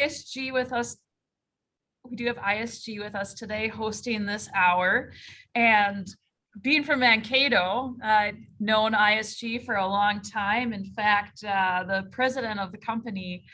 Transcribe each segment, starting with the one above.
ISG with us. We do have ISG with us today hosting this hour. And being from Mankato, I've known ISG for a long time. In fact, the president of the company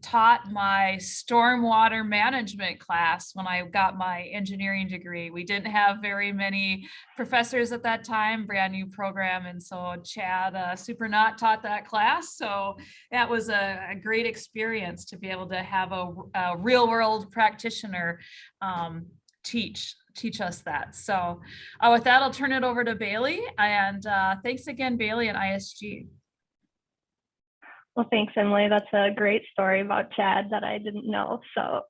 taught my stormwater management class when I got my engineering degree. We didn't have very many professors at that time, brand new program. And so Chad Supernaut taught that class. So that was a great experience to be able to have a real world practitioner teach us that. So with that, I'll turn it over to Bailey, and thanks again, Bailey and ISG. Well, thanks, Emily. That's a great story about Chad that I didn't know. So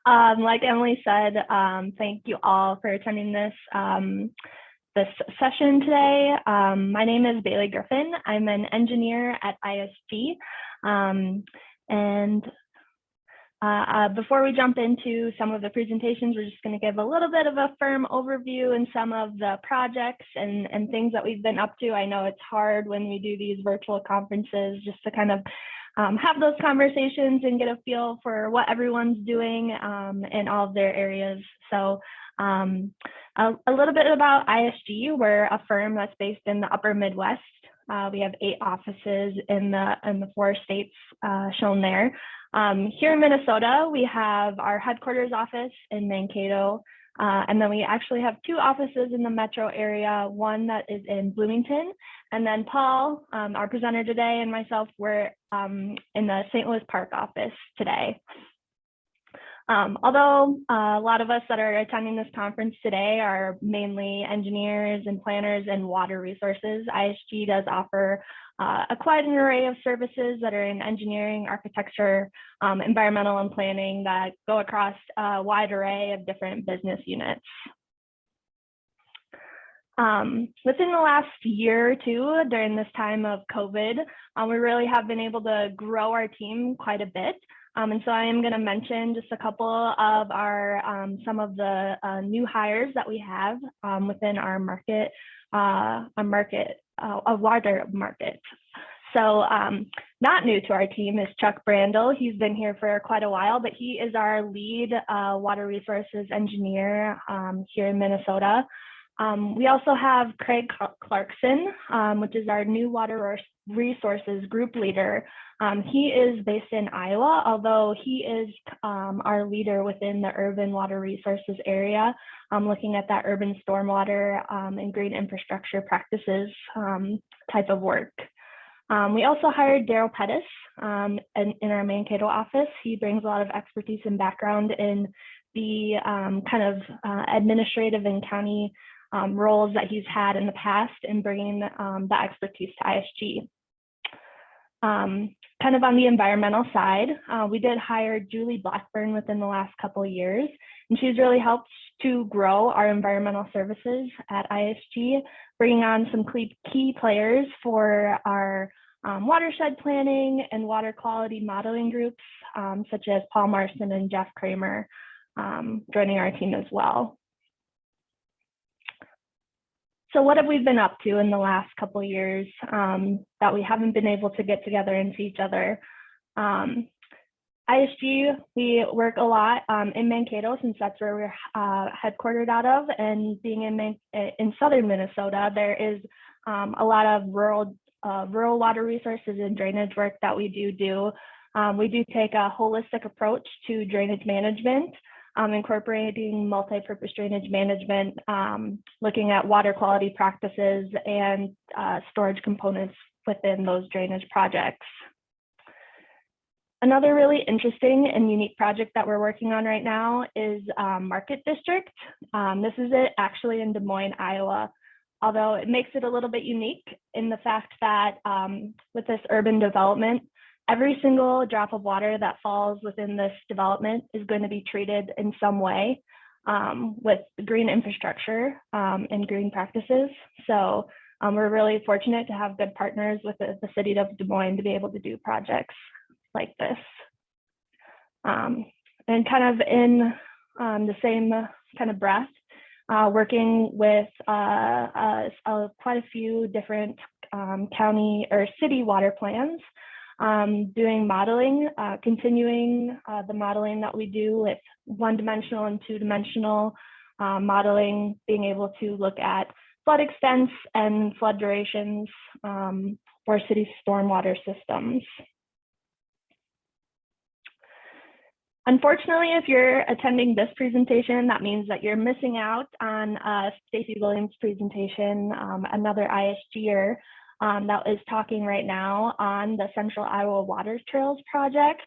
like Emily said, thank you all for attending this session today. My name is Bailey Griffin. I'm an engineer at ISG. Before we jump into some of the presentations, we're just going to give a little bit of a firm overview and some of the projects and things that we've been up to. I know it's hard when we do these virtual conferences just to kind of have those conversations and get a feel for what everyone's doing in all of their areas. So a little bit about ISG. We're a firm that's based in the upper Midwest. We have 8 offices in the 4 states shown there. Here in Minnesota, we have our headquarters office in Mankato, and then we actually have 2 offices in the metro area, one that is in Bloomington, and then Paul, our presenter today, and myself, we're in the St. Louis Park office today. Although a lot of us that are attending this conference today are mainly engineers and planners and water resources, ISG does offer quite an array of services that are in engineering, architecture, environmental and planning that go across a wide array of different business units. Within the last year or 2, during this time of COVID, we really have been able to grow our team quite a bit. And so I am going to mention just a couple of our some of the new hires that we have within our water market. So not new to our team is Chuck Brandel. He's been here for quite a while, but he is our lead water resources engineer here in Minnesota. We also have Craig Clarkson, which is our new water resources group leader. He is based in Iowa, although he is our leader within the urban water resources area, looking at that urban stormwater and green infrastructure practices type of work. We also hired Daryl Pettis in our Mankato office. He brings a lot of expertise and background in the kind of administrative and county roles that he's had in the past and bringing that expertise to ISG. Kind of on the environmental side, we did hire Julie Blackburn within the last couple of years, and she's really helped to grow our environmental services at ISG, bringing on some key players for our watershed planning and water quality modeling groups, such as Paul Marston and Jeff Kramer joining our team as well. So what have we been up to in the last couple of years that we haven't been able to get together and see each other? ISG, we work a lot in Mankato since that's where we're headquartered out of, and being in southern Minnesota, there is a lot of rural water resources and drainage work that we do. We do take a holistic approach to drainage management, incorporating multi-purpose drainage management, looking at water quality practices and storage components within those drainage projects. Another really interesting and unique project that we're working on right now is Market District. This is actually in Des Moines, Iowa, although it makes it a little bit unique in the fact that with this urban development, every single drop of water that falls within this development is going to be treated in some way with green infrastructure and green practices. So we're really fortunate to have good partners with the city of Des Moines to be able to do projects like this. And kind of in the same kind of breath, working with quite a few different county or city water plans. doing modeling, continuing the modeling that we do with one-dimensional and two-dimensional modeling, being able to look at flood extents and flood durations for city stormwater systems. Unfortunately, if you're attending this presentation, that means that you're missing out on Stacy Williams' presentation, another ISGer that is talking right now on the Central Iowa Water Trails project.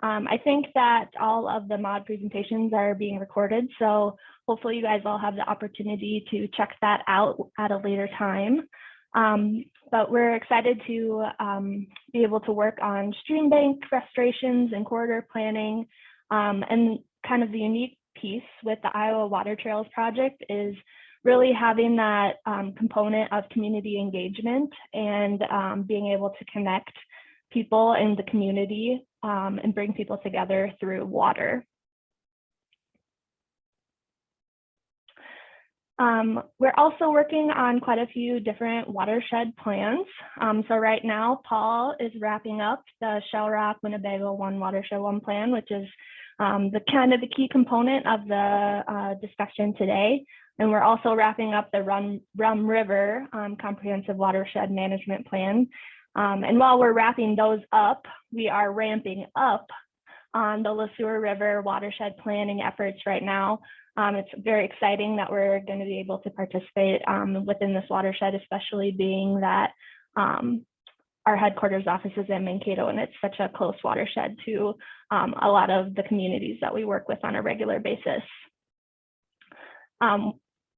I think that all of the mod presentations are being recorded, so hopefully you guys all have the opportunity to check that out at a later time. But we're excited to be able to work on stream bank restorations and corridor planning. And kind of the unique piece with the Iowa Water Trails project is really having that component of community engagement and being able to connect people in the community and bring people together through water. We're also working on quite a few different watershed plans. So right now, Paul is wrapping up the Shell Rock Winnebago One Watershed One plan, which is the key component of the discussion today. And we're also wrapping up the Rum River Comprehensive Watershed Management Plan. And while we're wrapping those up, we are ramping up on the LeSueur River watershed planning efforts right now. It's very exciting that we're going to be able to participate within this watershed, especially being that our headquarters office is in Mankato, and it's such a close watershed to a lot of the communities that we work with on a regular basis.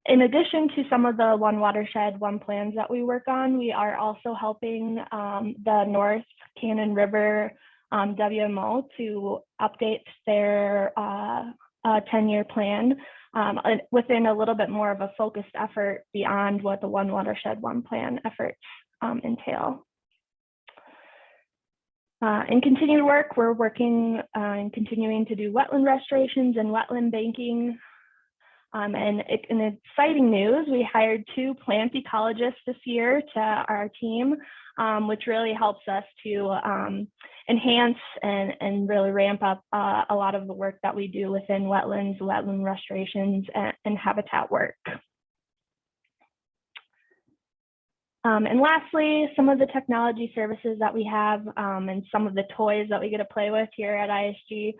In addition to some of the One Watershed, One plans that we work on, we are also helping the North Cannon River WMO to update their 10-year plan within a little bit more of a focused effort beyond what the One Watershed, One plan efforts entail. In continued work, we're working and continuing to do wetland restorations and wetland banking. And in exciting news, we hired 2 plant ecologists this year to our team, which really helps us to enhance and really ramp up a lot of the work that we do within wetlands, wetland restorations, and habitat work. And lastly, some of the technology services that we have and some of the toys that we get to play with here at ISG.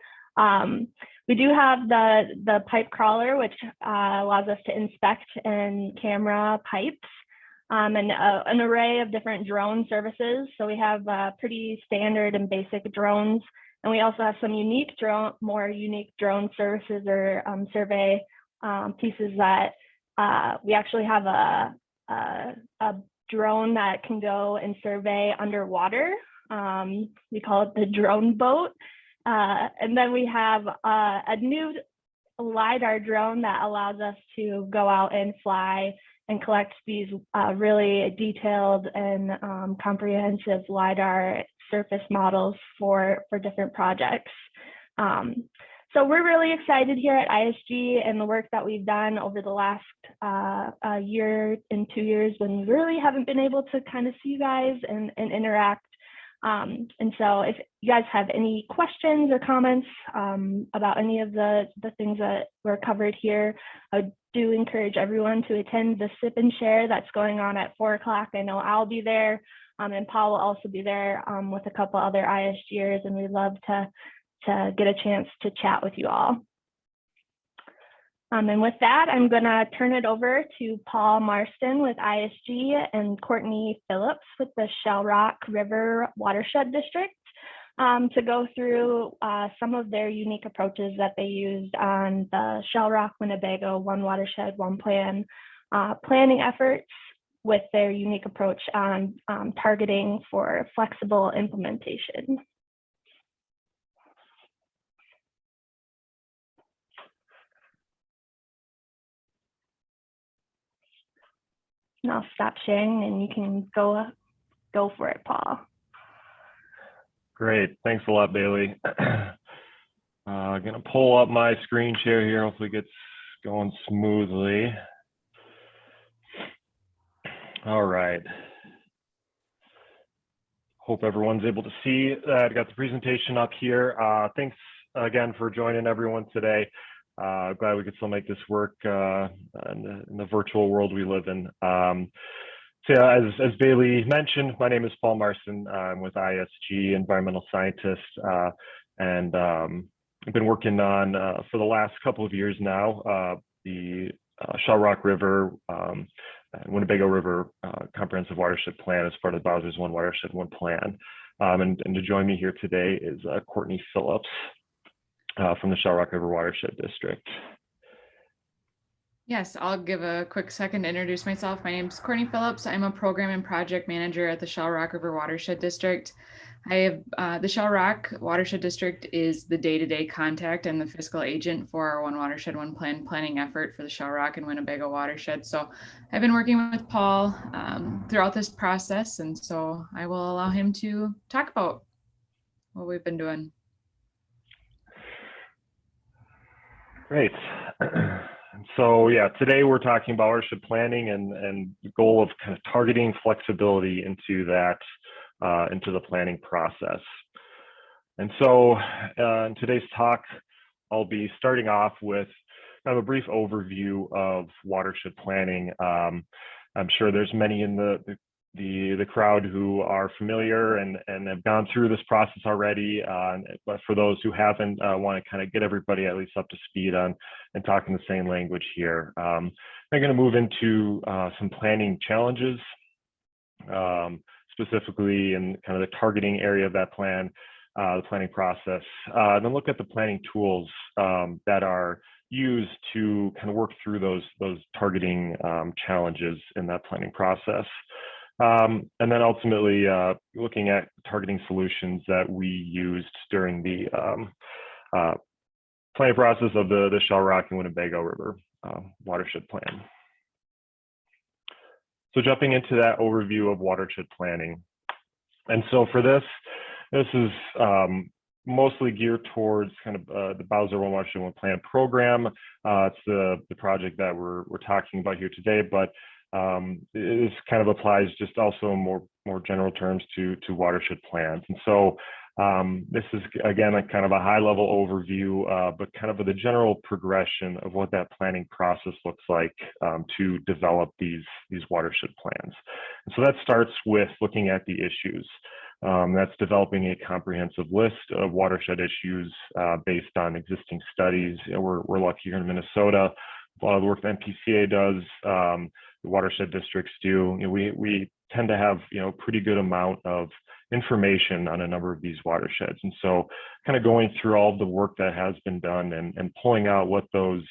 We do have the pipe crawler, which allows us to inspect and camera pipes, and an array of different drone services. So we have pretty standard and basic drones, and we also have some more unique drone services or survey pieces that we actually have a drone that can go and survey underwater. We call it the drone boat. And then we have a new LiDAR drone that allows us to go out and fly and collect these really detailed and comprehensive LiDAR surface models for different projects. So we're really excited here at ISG and the work that we've done over the last year and 2 years when we really haven't been able to kind of see you guys and interact. And so if you guys have any questions or comments about any of the things that were covered here, I do encourage everyone to attend the sip and share that's going on at 4 o'clock. I know I'll be there and Paul will also be there with a couple other ISGers, and we'd love to get a chance to chat with you all. And with that, I'm going to turn it over to Paul Marston with ISG and Courtney Phillips with the Shell Rock River Watershed District to go through some of their unique approaches that they used on the Shell Rock Winnebago One Watershed, One plan planning efforts with their unique approach on targeting for flexible implementation. And I'll stop sharing and you can go for it, Paul. Great, thanks a lot, Bailey. Gonna pull up my screen share here, hopefully it gets going smoothly. All right. Hope everyone's able to see that. I got the presentation up here. Thanks again for joining everyone today. Glad we could still make this work in the virtual world we live in. So yeah, as Bailey mentioned, my name is Paul Marston. I'm with ISG, environmental scientist, and I've been working on, for the last couple of years now, the Shell Rock River and Winnebago River Comprehensive Watershed Plan as part of the Bowser's One Watershed One Plan. And to join me here today is Courtney Phillips from the Shell Rock River Watershed District. Yes, I'll give a quick second to introduce myself. My name is Courtney Phillips. I'm a program and project manager at the Shell Rock River Watershed District. I have the Shell Rock Watershed District is the day-to-day contact and the fiscal agent for our One Watershed One Plan planning effort for the Shell Rock and Winnebago watershed. So I've been working with Paul throughout this process, and so I will allow him to talk about what we've been doing. Great. So yeah, today we're talking about watershed planning and the goal of kind of targeting flexibility into that, into the planning process. And so in today's talk, I'll be starting off with kind of a brief overview of watershed planning. I'm sure there's many in the crowd who are familiar and have gone through this process already. But for those who haven't, want to kind of get everybody at least up to speed on and talking the same language here. I'm going to move into some planning challenges, specifically in kind of the targeting area of that plan, the planning process, and then look at the planning tools that are used to kind of work through those targeting challenges in that planning process. And then ultimately looking at targeting solutions that we used during the planning process of the Shell Rock and Winnebago River watershed plan. So jumping into that overview of watershed planning. And so for this is mostly geared towards kind of the Bowser One Watershed One Plan program. It's the project that we're talking about here today, but this kind of applies just also in more general terms to watershed plans. And so this is again a kind of a high level overview, but kind of the general progression of what that planning process looks like to develop these watershed plans. And so that starts with looking at the issues. That's developing a comprehensive list of watershed issues based on existing studies. You know, we're lucky here in Minnesota. A lot of the work that MCPA does, the watershed districts do. You know, we tend to have pretty good amount of information on a number of these watersheds, and so kind of going through all the work that has been done and pulling out what those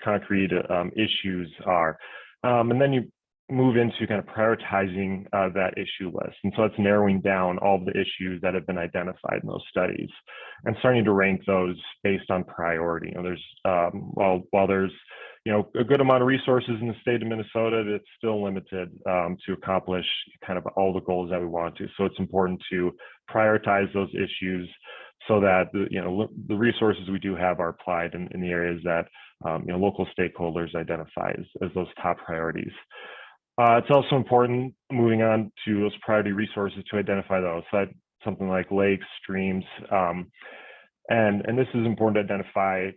concrete issues are, and then you move into kind of prioritizing that issue list. And so it's narrowing down all the issues that have been identified in those studies and starting to rank those based on priority. You know, there's while there's a good amount of resources in the state of Minnesota, it's still limited to accomplish kind of all the goals that we want to. So it's important to prioritize those issues so that the resources we do have are applied in the areas that local stakeholders identify as those top priorities. It's also important, moving on to those priority resources, to identify those. So something like lakes, streams, and this is important to identify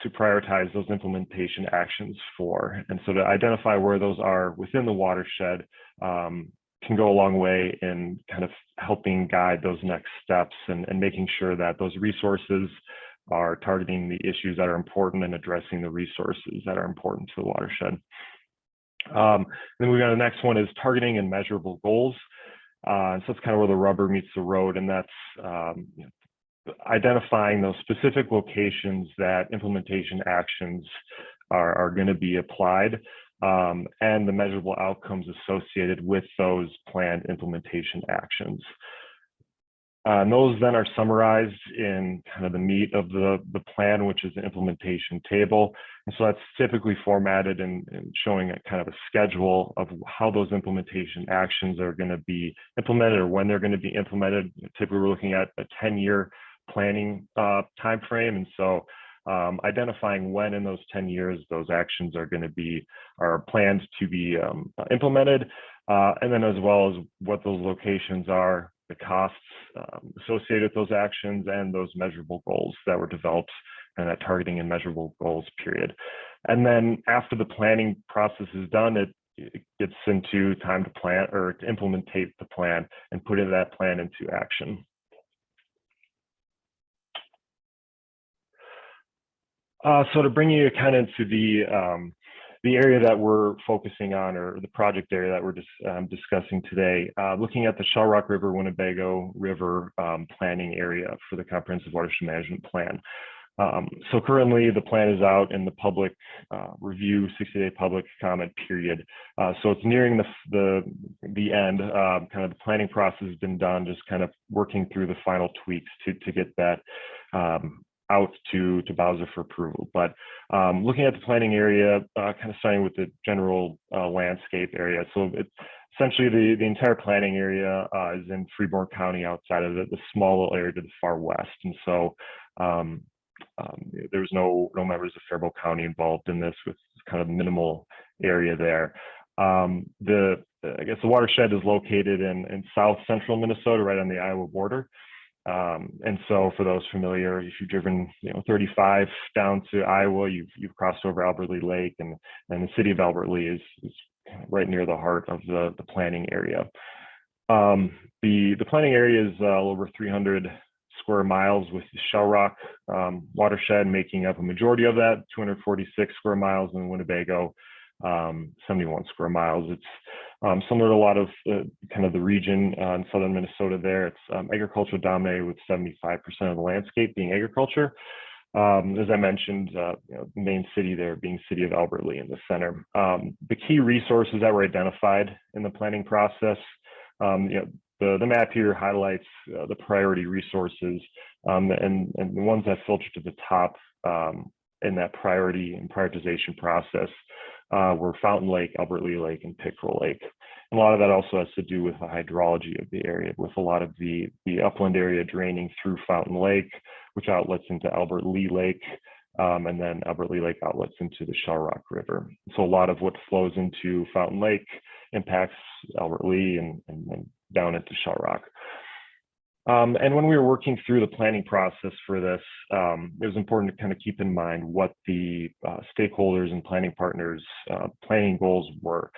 to prioritize those implementation actions for. And so to identify where those are within the watershed can go a long way in kind of helping guide those next steps and making sure that those resources are targeting the issues that are important and addressing the resources that are important to the watershed. Then we got the next one is targeting and measurable goals. And so that's kind of where the rubber meets the road, and that's identifying those specific locations that implementation actions are going to be applied, and the measurable outcomes associated with those planned implementation actions. And those then are summarized in kind of the meat of the plan, which is the implementation table. And so that's typically formatted and showing a kind of a schedule of how those implementation actions are going to be implemented or when they're going to be implemented. Typically, we're looking at a 10-year planning time frame. And so identifying when in those 10 years those actions are planned to be implemented, and then as well as what those locations are, the costs associated with those actions, and those measurable goals that were developed in that targeting and measurable goals period. And then after the planning process is done, it gets into time to plan or to implementate the plan and put that plan into action. So to bring you kind of into the area that we're focusing on, or the project area that we're discussing today, looking at the Shell Rock River Winnebago River planning area for the Comprehensive Watershed Management Plan. So currently the plan is out in the public review, 60-day public comment period. So it's nearing the end. Kind of the planning process has been done, just kind of working through the final tweaks to get that out to Bowser for approval. But looking at the planning area, kind of starting with the general landscape area. So it's essentially the entire planning area is in Freeborn County, outside of the small little area to the far west. And so there's no members of Faribault County involved in this, with kind of minimal area there. I guess the watershed is located in south central Minnesota, right on the Iowa border. And so for those familiar, if you've driven 35 down to Iowa, you've crossed over Albert Lea Lake, and the city of Albert Lea is right near the heart of the planning area. The planning area is over 300 square miles, with the Shell Rock watershed making up a majority of that, 246 square miles, and Winnebago 71 square miles. It's similar to a lot of kind of the region in southern Minnesota there. It's agricultural dominated, with 75% of the landscape being agriculture. As I mentioned, the main city there being city of Albert Lea in the center. The key resources that were identified in the planning process, the map here highlights the priority resources, and the ones that filter to the top in that priority and prioritization process were Fountain Lake, Albert Lea Lake, and Pickerel Lake. And a lot of that also has to do with the hydrology of the area, with a lot of the upland area draining through Fountain Lake, which outlets into Albert Lea Lake, and then Albert Lea Lake outlets into the Shell Rock River. So a lot of what flows into Fountain Lake impacts Albert Lea and down into Shell Rock. And when we were working through the planning process for this, it was important to kind of keep in mind what the stakeholders and planning partners' planning goals were.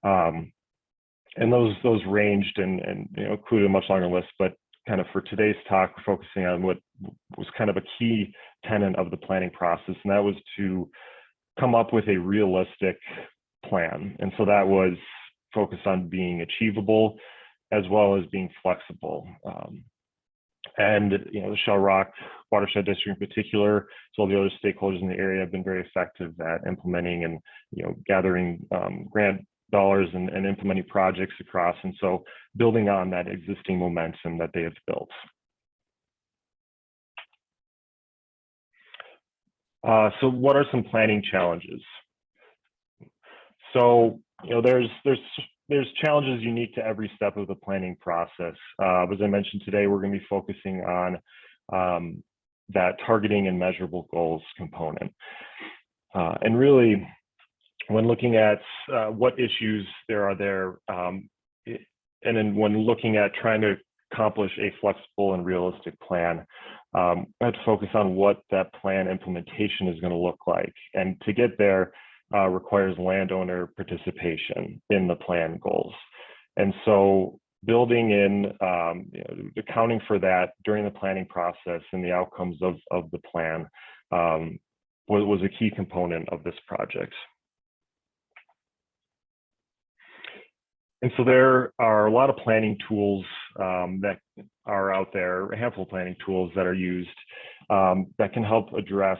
And those ranged and included a much longer list, but kind of for today's talk, we're focusing on what was kind of a key tenet of the planning process, and that was to come up with a realistic plan. And so that was focused on being achievable as well as being flexible. And the Shell Rock Watershed District in particular, as well as the other stakeholders in the area, have been very effective at implementing and gathering grant dollars and implementing projects across, and so building on that existing momentum that they have built. So what are some planning challenges? So there's challenges unique to every step of the planning process. As I mentioned today, we're going to be focusing on that targeting and measurable goals component. And really, when looking at what issues there are there, and then when looking at trying to accomplish a flexible and realistic plan, I have to focus on what that plan implementation is going to look like. And to get there requires landowner participation in the plan goals. And so building in, accounting for that during the planning process and the outcomes of the plan was a key component of this project. And so there are a lot of planning tools that are out there, a handful of planning tools that are used that can help address,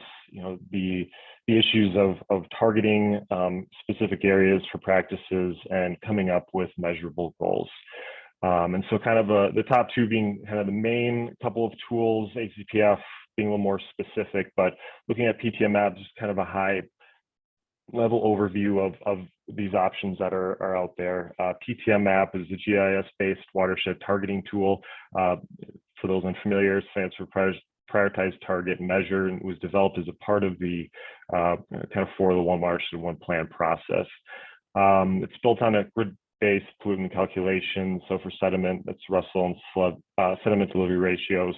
the issues of targeting specific areas for practices and coming up with measurable goals. And so kind of the top two being kind of the main couple of tools, HSPF being a little more specific, but looking at PTMap, just kind of a high level overview of these options that are out there. PTMap is a GIS-based watershed targeting tool. For those unfamiliar, it stands for prioritized target measure and was developed as a part of the kind of for the One Watershed, One Plan process. It's built on a grid-based pollutant calculation. So for sediment, that's RUSLE and sediment delivery ratios,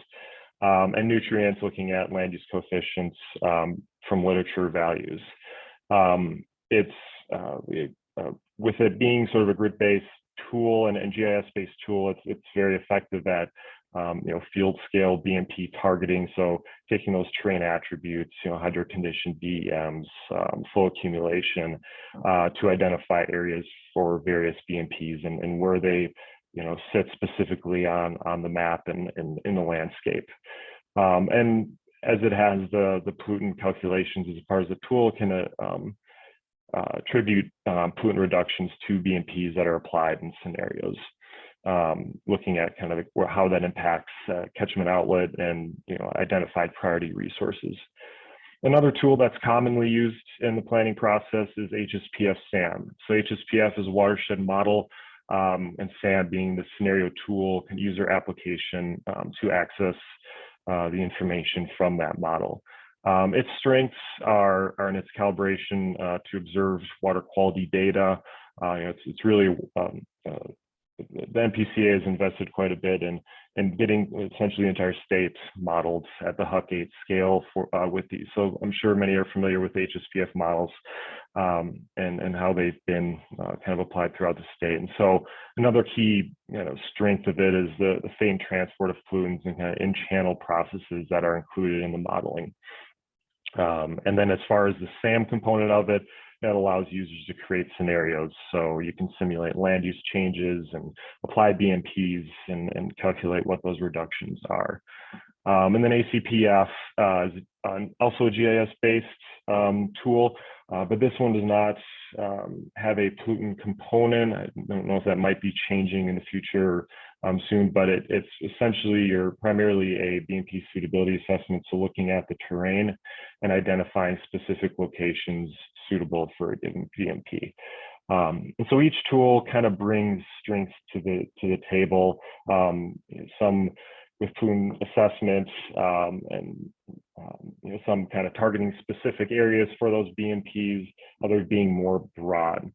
and nutrients, looking at land use coefficients from literature values. With it being sort of a grid-based tool and GIS-based tool, it's very effective at field scale BMP targeting. So taking those terrain attributes, hydro condition, BEMs, flow accumulation, to identify areas for various BMPs and where they sit specifically on the map and in the landscape. And as it has the pollutant calculations as part of the tool, can attribute pollutant reductions to BMPs that are applied in scenarios, looking at kind of how that impacts catchment outlet and identified priority resources. Another tool that's commonly used in the planning process is HSPF SAM. So HSPF is a watershed model, and SAM being the scenario tool and user application to access the information from that model. Its strengths are in its calibration to observe water quality data. It's really the MPCA has invested quite a bit in getting essentially the entire state modeled at the HUC 8 scale with these. So I'm sure many are familiar with HSPF models and how they've been kind of applied throughout the state. And so another key strength of it is the fate and transport of pollutants and kind of in-channel processes that are included in the modeling. And then as far as the SAM component of it, that allows users to create scenarios. So you can simulate land use changes and apply BMPs and calculate what those reductions are. And then ACPF is also a GIS-based tool, but this one does not have a pollutant component. I don't know if that might be changing in the future soon, but it's essentially primarily a BMP suitability assessment. So looking at the terrain and identifying specific locations suitable for a given BMP. And so each tool kind of brings strengths to the table. Some with pollutant assessment and some kind of targeting specific areas for those BMPs, others being more broad.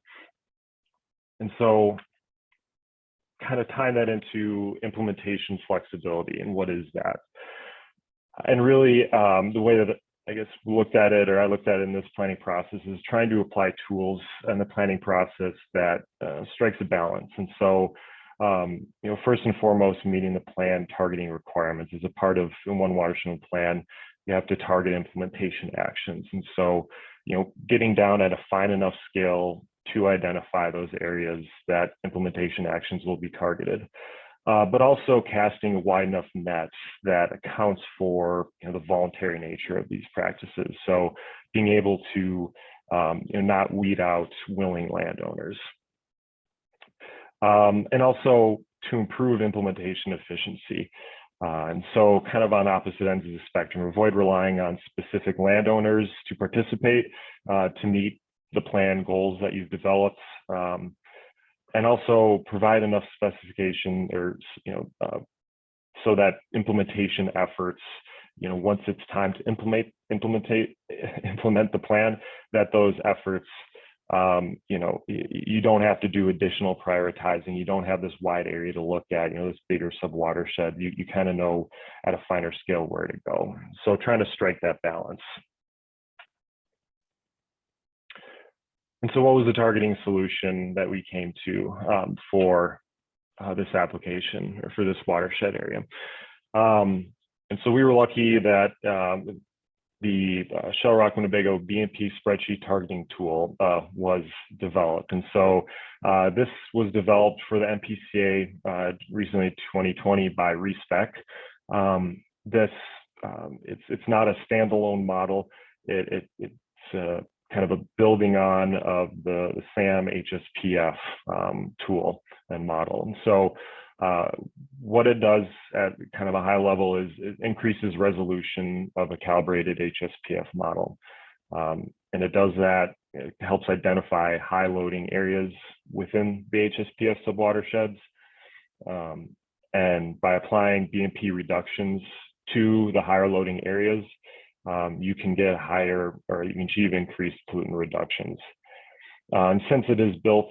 And so kind of tying that into implementation flexibility and what is that? And really the way that I guess looked at it, or I looked at it in this planning process, is trying to apply tools in the planning process that strikes a balance. And so, first and foremost, meeting the plan targeting requirements is a part of the One Watershed plan. You have to target implementation actions. And so, getting down at a fine enough scale to identify those areas that implementation actions will be targeted. But also casting a wide enough net that accounts for the voluntary nature of these practices. So being able to not weed out willing landowners. And also to improve implementation efficiency. And so kind of on opposite ends of the spectrum, avoid relying on specific landowners to participate to meet the plan goals that you've developed. And also provide enough specification or, so that implementation efforts, once it's time to implement the plan, that those efforts, you don't have to do additional prioritizing. You don't have this wide area to look at, this bigger sub-watershed. You kind of know at a finer scale where to go. So trying to strike that balance. And so what was the targeting solution that we came to for this application or for this watershed area? And so we were lucky that the Shell Rock Winnebago BMP spreadsheet targeting tool was developed. And so this was developed for the MPCA recently 2020 by RESPEC. It's not a standalone model. It's kind of a building on of the SAM HSPF tool and model. And so what it does at kind of a high level is it increases resolution of a calibrated HSPF model. And it does that, it helps identify high loading areas within the HSPF subwatersheds. And by applying BMP reductions to the higher loading areas, you can get higher, or you can achieve increased pollutant reductions. And since it is built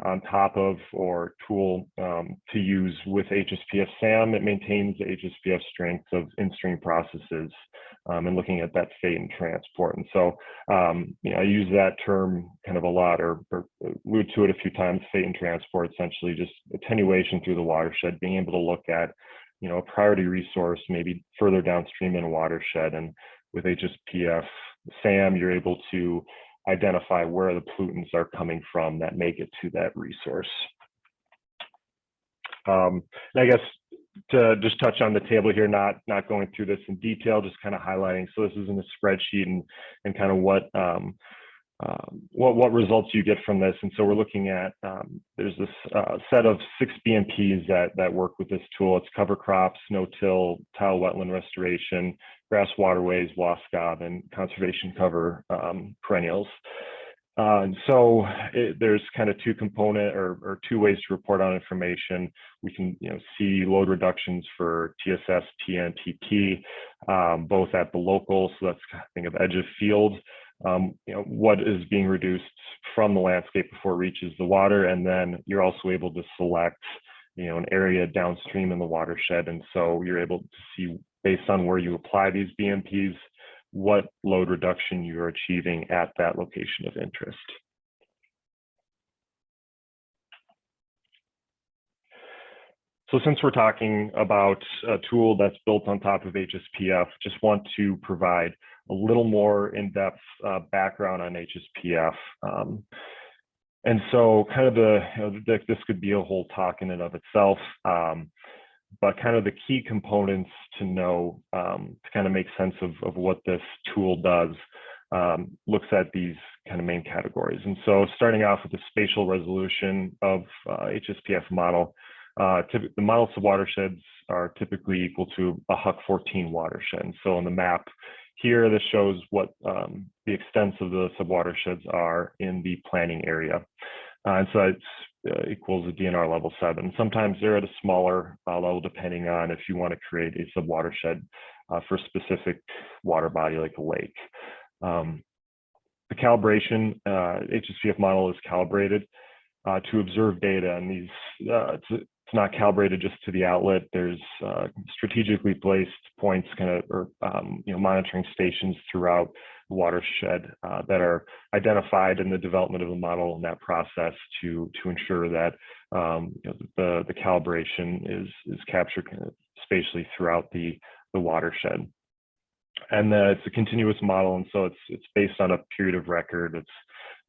on top of or tool to use with HSPF SAM, it maintains the HSPF strength of in-stream processes and looking at that fate and transport. And so, you know, I use that term kind of a lot, or allude to it a few times. Fate and transport, essentially just attenuation through the watershed, being able to look at, you know, a priority resource maybe further downstream in a watershed. And with HSPF SAM, you're able to identify where the pollutants are coming from that make it to that resource. And I guess to just touch on the table here, not going through this in detail, just kind of highlighting. So this is in the spreadsheet and kind of what results you get from this. And so we're looking at, there's this set of 6 BMPs that work with this tool. It's cover crops, no-till, tile wetland restoration, grass waterways, wascab, and conservation cover perennials. And so there's kind of two component or two ways to report on information. We can, you know, see load reductions for TSS, TN, TT, both at the local, so that's think of edge of field, you know, what is being reduced from the landscape before it reaches the water, and then you're also able to select, you know, an area downstream in the watershed, and so you're able to see, based on where you apply these BMPs, what load reduction you're achieving at that location of interest. So since we're talking about a tool that's built on top of HSPF, just want to provide a little more in-depth background on HSPF. And so kind of this could be a whole talk in and of itself. But kind of the key components to know to kind of make sense of what this tool does, looks at these kind of main categories. And so starting off with the spatial resolution of HSPF model, the model subwatersheds are typically equal to a HUC-14 watershed. And so on the map here, this shows what the extents of the subwatersheds are in the planning area. And so it's equals a DNR level 7. Sometimes they're at a smaller level, depending on if you want to create a subwatershed for a specific water body like a lake. The calibration, HSPF model is calibrated to observe data, and these it's not calibrated just to the outlet. There's strategically placed points, kind of, or you know, monitoring stations throughout the watershed that are identified in the development of the model and that process to ensure that you know, the calibration is captured kind of spatially throughout the watershed. And it's a continuous model, and so it's based on a period of record. It's,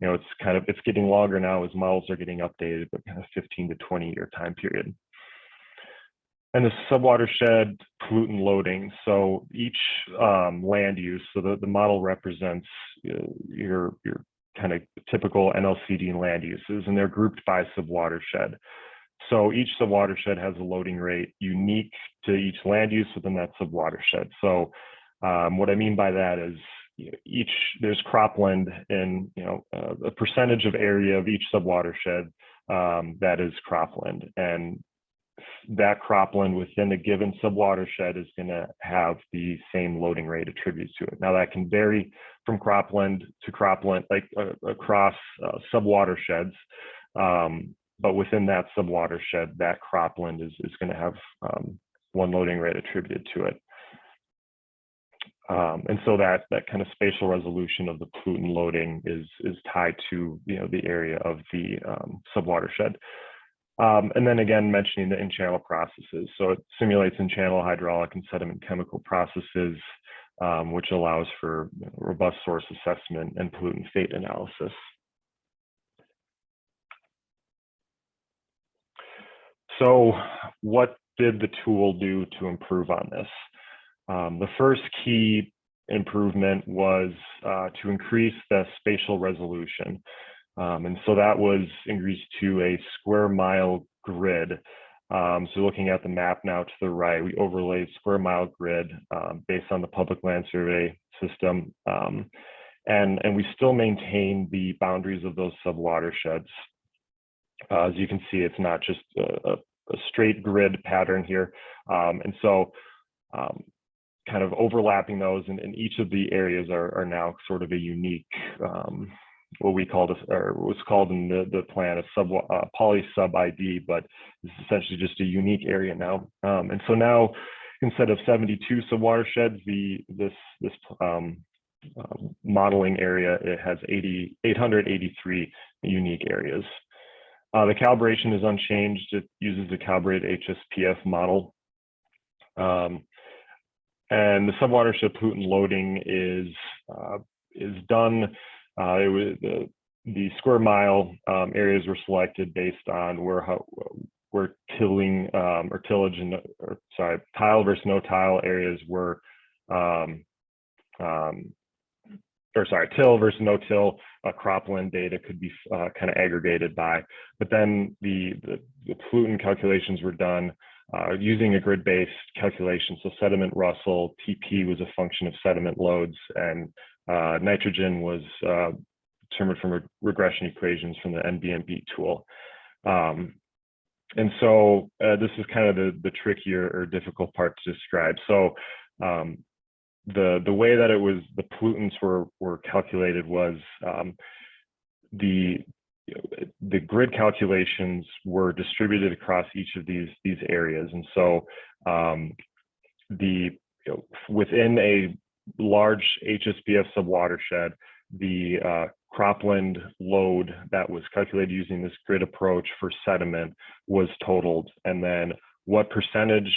you know, it's getting longer now as models are getting updated, but kind of 15 to 20 year time period. And the subwatershed pollutant loading. So each land use, so the model represents your kind of typical NLCD land uses, and they're grouped by subwatershed. So each subwatershed has a loading rate unique to each land use within that subwatershed. So what I mean by that is, there's cropland in, you know, a percentage of area of each subwatershed that is cropland, and that cropland within a given subwatershed is going to have the same loading rate attributed to it. Now that can vary from cropland to cropland, like across subwatersheds, but within that subwatershed, that cropland is going to have one loading rate attributed to it. And so that kind of spatial resolution of the pollutant loading is tied to, you know, the area of the subwatershed. And then again, mentioning the in-channel processes. So it simulates in-channel hydraulic and sediment chemical processes, which allows for robust source assessment and pollutant fate analysis. So what did the tool do to improve on this? The first key improvement was to increase the spatial resolution. And so that was increased to a square mile grid. So looking at the map now to the right, we overlaid square mile grid based on the public land survey system. And we still maintain the boundaries of those subwatersheds. As you can see, it's not just a straight grid pattern here. And so kind of overlapping those, and each of the areas are now sort of a unique, what we called, or was called in the plan a poly sub ID, but it's essentially just a unique area now. And so now, instead of 72 sub-watersheds, this modeling area, it has 883 unique areas. The calibration is unchanged. It uses the calibrated HSPF model. And the sub-watershed pollutant loading is done. The square mile areas were selected based on where tilling or tillage and, or sorry, tile versus no tile areas were, or sorry, till versus no till cropland data could be kind of aggregated by. But then the pollutant calculations were done using a grid-based calculation. So sediment RUSLE, TP was a function of sediment loads, and nitrogen was determined from regression equations from the BMP tool. And so this is kind of the trickier or difficult part to describe. So the way that the pollutants were calculated was the grid calculations were distributed across each of these areas. And so within a large HSPF subwatershed, the cropland load that was calculated using this grid approach for sediment was totaled, and then what percentage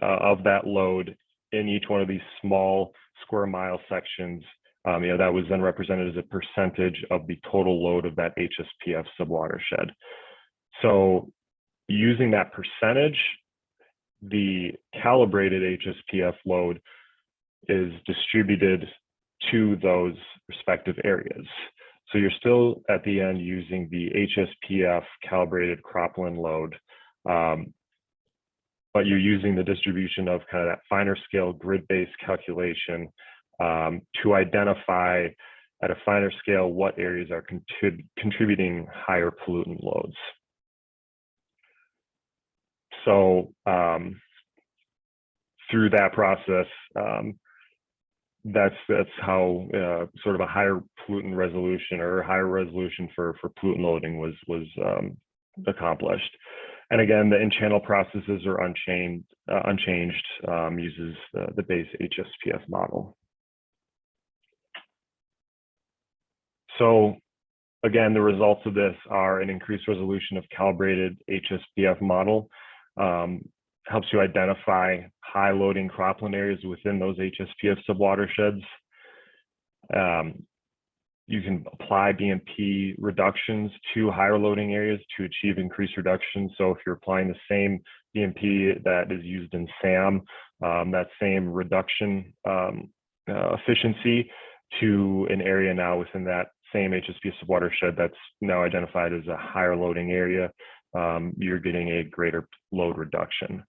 of that load in each one of these small square mile sections, that was then represented as a percentage of the total load of that HSPF subwatershed. So using that percentage, the calibrated HSPF load is distributed to those respective areas. So you're still at the end using the HSPF calibrated cropland load, but you're using the distribution of kind of that finer scale grid-based calculation to identify at a finer scale what areas are contributing higher pollutant loads. So through that process, that's how sort of a higher pollutant resolution or higher resolution for pollutant loading was accomplished. And again, the in-channel processes are unchanged, uses the base HSPF model. So again, the results of this are an increased resolution of calibrated HSPF model, helps you identify high loading cropland areas within those HSPF subwatersheds. You can apply BMP reductions to higher loading areas to achieve increased reduction. So if you're applying the same BMP that is used in SAM, that same reduction efficiency to an area now within that same HSPF subwatershed that's now identified as a higher loading area, you're getting a greater load reduction.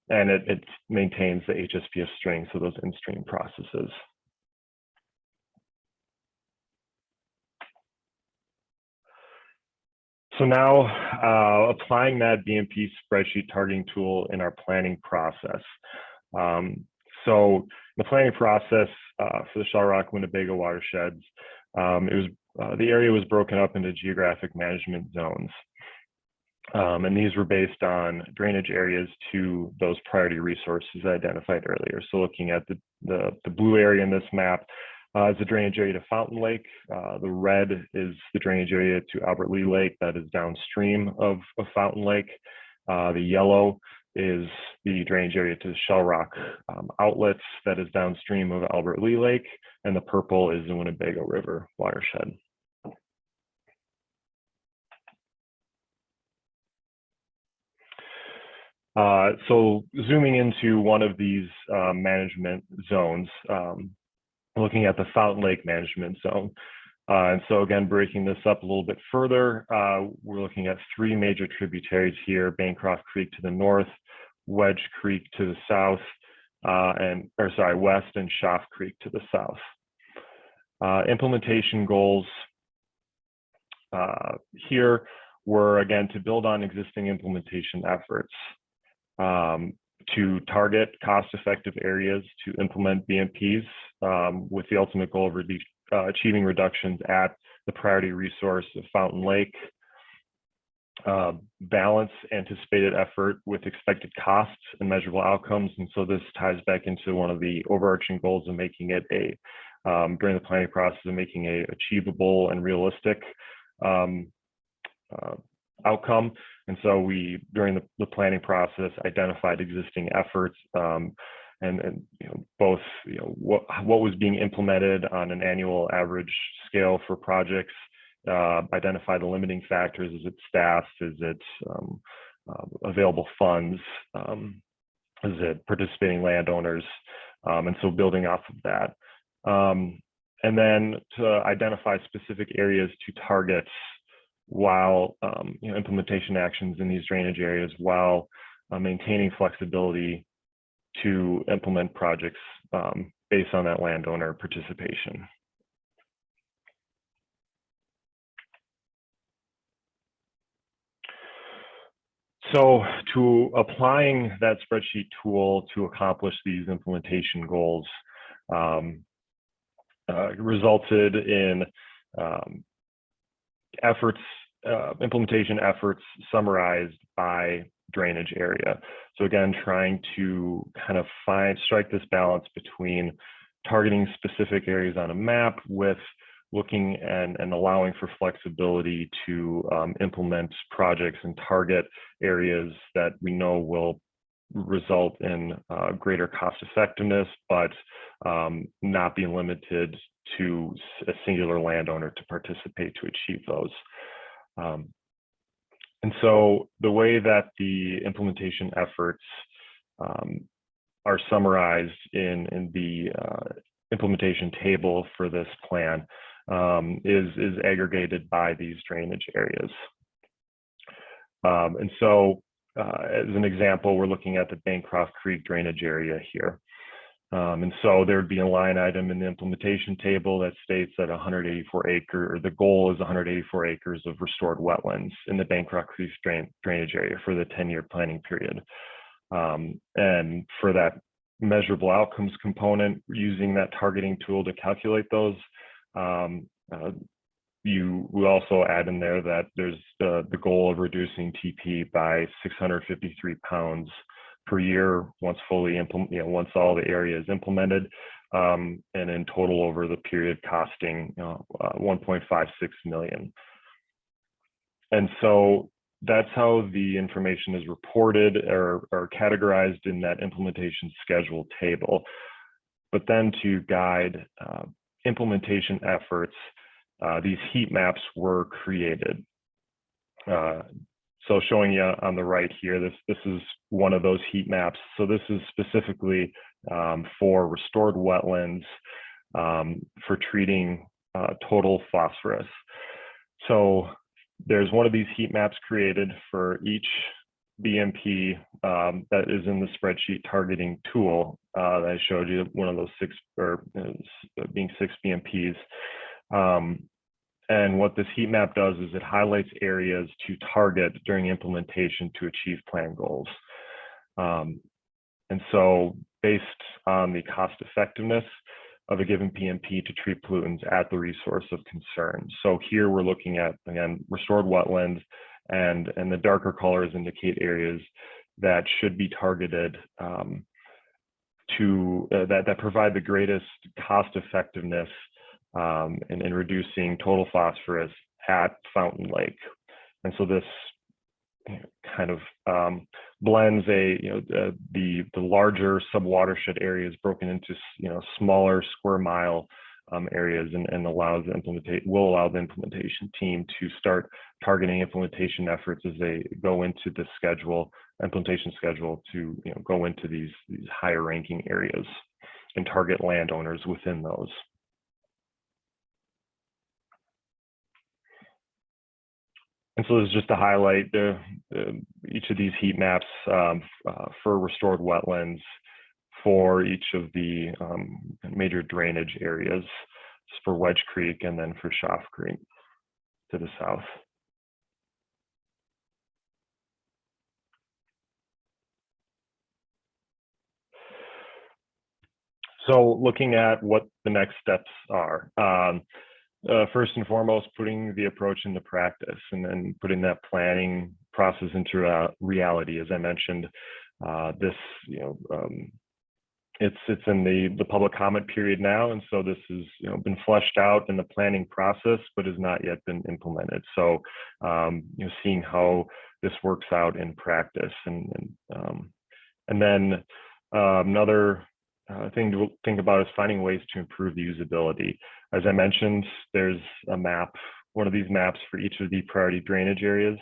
And it maintains the HSPF strength of those in-stream processes. So now applying that BMP spreadsheet targeting tool in our planning process. So the planning process for the Shell Rock Winnebago watersheds, the area was broken up into geographic management zones. And these were based on drainage areas to those priority resources identified earlier. So looking at the blue area in this map is the drainage area to Fountain Lake. The red is the drainage area to Albert Lee Lake that is downstream of Fountain Lake. The yellow is the drainage area to Shell Rock outlets that is downstream of Albert Lee Lake. And the purple is the Winnebago River watershed. So zooming into one of these management zones, looking at the Fountain Lake management zone. And so again, breaking this up a little bit further, we're looking at three major tributaries here: Bancroft Creek to the north, Wedge Creek to the south, west, and Schaff Creek to the south. Implementation goals here were, again, to build on existing implementation efforts. to target cost-effective areas to implement BMPs with the ultimate goal of achieving reductions at the priority resource of Fountain Lake. Balance anticipated effort with expected costs and measurable outcomes. And so this ties back into one of the overarching goals of making it during the planning process, of making a achievable and realistic outcome. And so we, during the planning process, identified existing efforts and both what was being implemented on an annual average scale for projects, identify the limiting factors. Is it staff? Is it available funds? Is it participating landowners? And so building off of that. And then to identify specific areas to target while implementation actions in these drainage areas, while maintaining flexibility to implement projects based on that landowner participation. So to applying that spreadsheet tool to accomplish these implementation goals resulted in implementation efforts summarized by drainage area. So again, trying to kind of strike this balance between targeting specific areas on a map with looking and allowing for flexibility to implement projects and target areas that we know will result in greater cost effectiveness, but not be limited to a singular landowner to participate to achieve those. And so the way that the implementation efforts are summarized in the implementation table for this plan is aggregated by these drainage areas. And so as an example, we're looking at the Bancroft Creek drainage area here. And so there would be a line item in the implementation table that states that 184 acre, or the goal is 184 acres of restored wetlands in the Bancroft Creek drainage area for the 10-year planning period. And for that measurable outcomes component, using that targeting tool to calculate those, you will also add in there that there's the goal of reducing TP by 653 pounds per year once fully once all the area is implemented, and in total over the period costing 1.56 million. And so that's how the information is reported or categorized in that implementation schedule table. But then to guide implementation efforts, these heat maps were created. So showing you on the right here, this is one of those heat maps. So this is specifically for restored wetlands for treating total phosphorus. So there's one of these heat maps created for each BMP that is in the spreadsheet targeting tool that I showed you, one of those being 6 BMPs. And what this heat map does is it highlights areas to target during implementation to achieve plan goals. And so based on the cost effectiveness of a given BMP to treat pollutants at the resource of concern. So here we're looking at, again, restored wetlands, and the darker colors indicate areas that should be targeted that provide the greatest cost effectiveness in reducing total phosphorus at Fountain Lake. And so this kind of blends the larger sub-watershed areas broken into smaller square mile areas, and will allow the implementation team to start targeting implementation efforts as they go into the implementation schedule to go into these higher ranking areas and target landowners within those. And so this is just to highlight each of these heat maps for restored wetlands for each of the major drainage areas, for Wedge Creek and then for Schaff Creek to the south. So looking at what the next steps are, first and foremost, putting the approach into practice and then putting that planning process into reality. As I mentioned, this, it's in the public comment period now, and so this has been fleshed out in the planning process, but has not yet been implemented. So seeing how this works out in practice, and then another thing to think about is finding ways to improve the usability. As I mentioned, there's a map, one of these maps for each of the priority drainage areas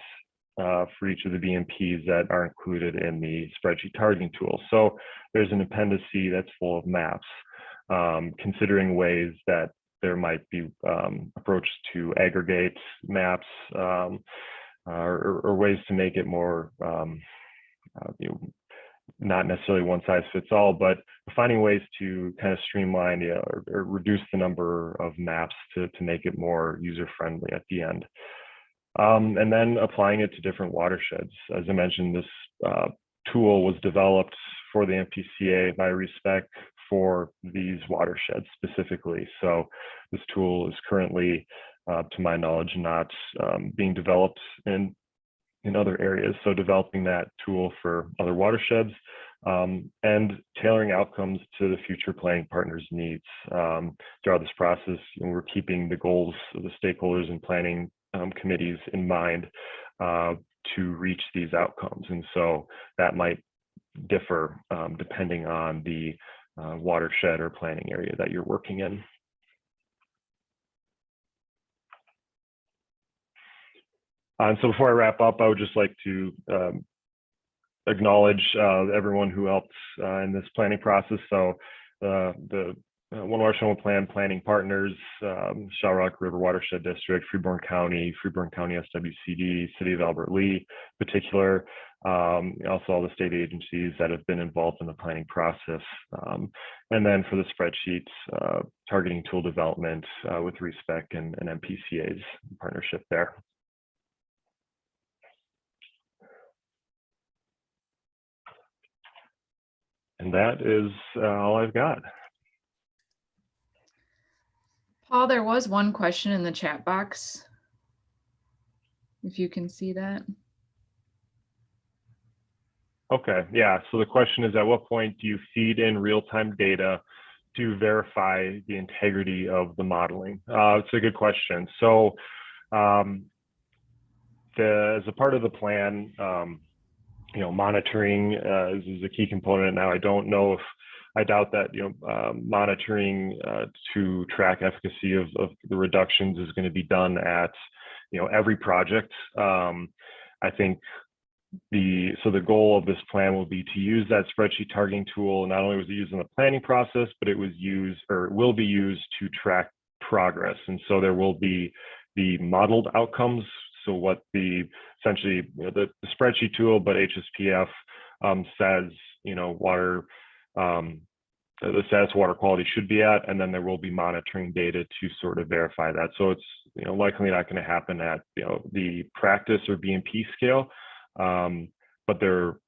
for each of the BMPs that are included in the spreadsheet targeting tool. So there's an appendice that's full of maps, considering ways that there might be approaches to aggregate maps or ways to make it more not necessarily one size fits all, but finding ways to kind of streamline or reduce the number of maps to make it more user-friendly at the end. And then applying it to different watersheds. As I mentioned, this tool was developed for the MCPA by RUSLE for these watersheds specifically. So this tool is currently, to my knowledge, not being developed in other areas. So developing that tool for other watersheds and tailoring outcomes to the future planning partners' needs. Throughout this process, we're keeping the goals of the stakeholders and planning committees in mind to reach these outcomes. And so that might differ depending on the watershed or planning area that you're working in. And so before I wrap up, I would just like to acknowledge everyone who helped in this planning process. So the One Watershed One Plan planning partners, Shell Rock River Watershed District, Freeborn County SWCD, City of Albert Lee in particular, also all the state agencies that have been involved in the planning process. And then for the spreadsheets, targeting tool development with RUSLE and MCPA's partnership there. And that is all I've got. Paul, there was one question in the chat box, if you can see that. Okay, yeah, so the question is, at what point do you feed in real-time data to verify the integrity of the modeling? It's a good question. So as a part of the plan, monitoring is a key component. Now, I don't know if, I doubt that monitoring to track efficacy of the reductions is going to be done at every project. I think the goal of this plan will be to use that spreadsheet targeting tool. Not only was it used in the planning process, but it was used, or it will be used, to track progress. And so there will be the modeled outcomes. So what essentially the spreadsheet tool, but HSPF says the status water quality should be at, and then there will be monitoring data to sort of verify that. So it's likely not going to happen at the practice or BMP scale, but there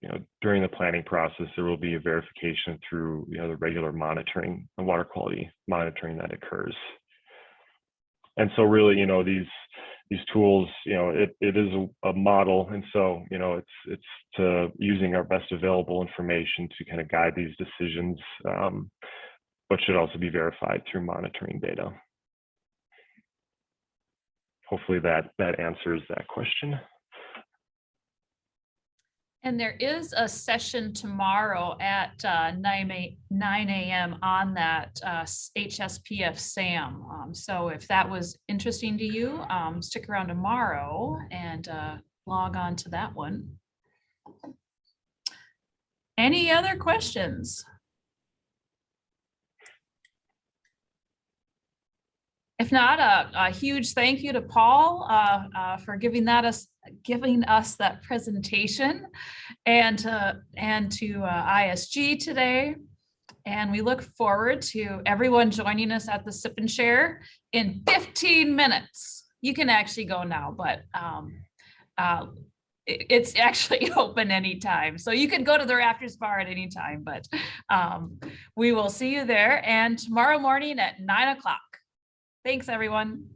during the planning process there will be a verification through the regular monitoring and water quality monitoring that occurs. And so really these tools, it is a model, and so it's to using our best available information to kind of guide these decisions, but should also be verified through monitoring data. Hopefully that answers that question. And there is a session tomorrow at 9 a.m. on that HSPF SAM. So if that was interesting to you, stick around tomorrow and log on to that one. Any other questions? If not, a huge thank you to Paul for giving us that presentation, and to ISG today. And we look forward to everyone joining us at the Sip and Share in 15 minutes. You can actually go now, but it's actually open anytime. So you can go to the Rafters Bar at any time, but we will see you there, and tomorrow morning at 9 o'clock. Thanks, everyone.